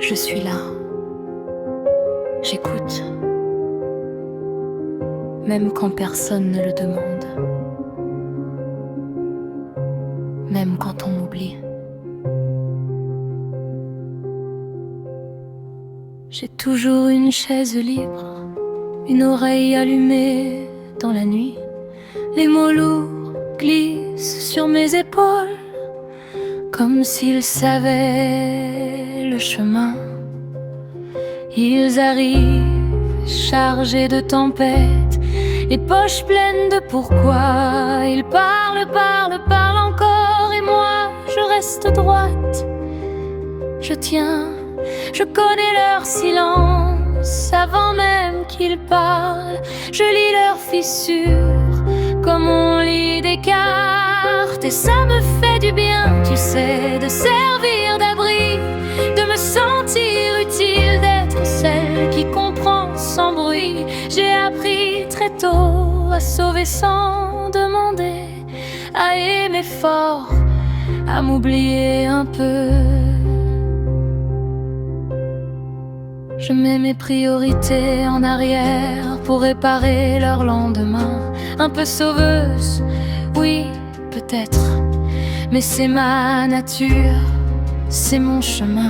Je suis là, j'écoute, même quand personne ne le demande, même quand on m'oublie. J'ai toujours une chaise libre, une oreille allumée dans la nuit. Les mots lourds glissent sur mes épaules, comme s'ils savaient le chemin. Ils arrivent chargés de tempêtes, les poches pleines de pourquoi. Ils parlent, parlent encore, et moi je reste droite. Je tiens, je connais leur silence avant même qu'ils parlent. Je lis leurs fissures comme on lit des cartes, et ça me fait du bien, tu sais, de servir d'abri, de me sentir utile, d'être celle qui comprend sans bruit. J'ai appris très tôt à sauver sans demander, à aimer fort, à m'oublier un peu. Je mets mes priorités en arrière pour réparer leur lendemain. Un peu sauveuse, oui, peut-être, mais c'est ma nature, c'est mon chemin.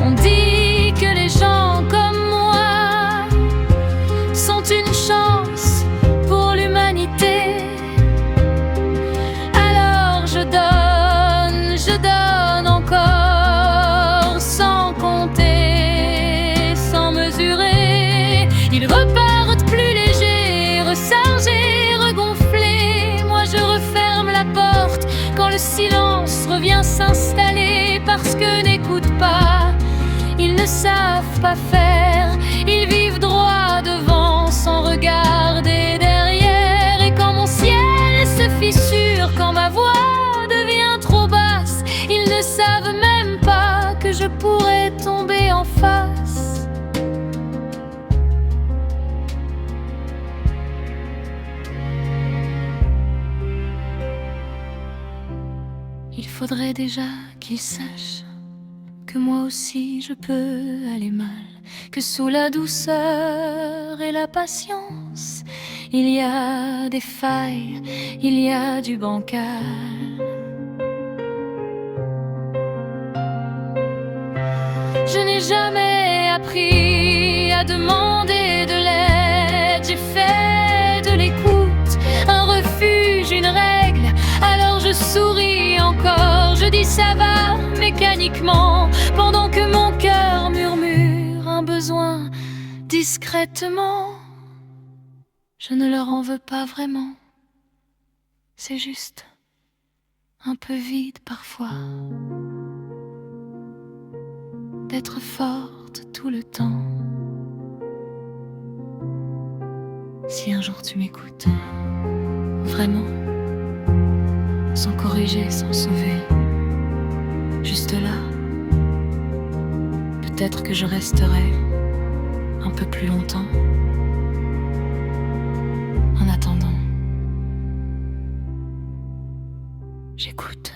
On dit que les gens comme moi sont une chance pour l'humanité. Alors je donne encore, sans compter, sans mesurer. Ils repartent plus légers, rechargés, regonflés. Moi je referme la porte quand le silence revient s'installer, parce que n'écoute pas, ils ne savent pas faire. Ils vivent droit devant sans regarder derrière. Et quand mon ciel se fissure, quand ma voix devient trop basse, ils ne savent même pas que je pourrais tomber en face. Il faudrait déjà qu'ils sachent que moi aussi je peux aller mal, que sous la douceur et la patience, il y a des failles, il y a du bancal. Je n'ai jamais appris à demander de l'aide. J'ai fait de l'écoute un refuge, une règle. Alors je souris encore, je dis ça va mécaniquement, pendant que mon cœur murmure un besoin discrètement. Je ne leur en veux pas vraiment, c'est juste un peu vide parfois d'être forte tout le temps. Si un jour tu m'écoutes, vraiment, sans corriger, sans sauver, juste là, peut-être que je resterai un peu plus longtemps. En attendant, j'écoute.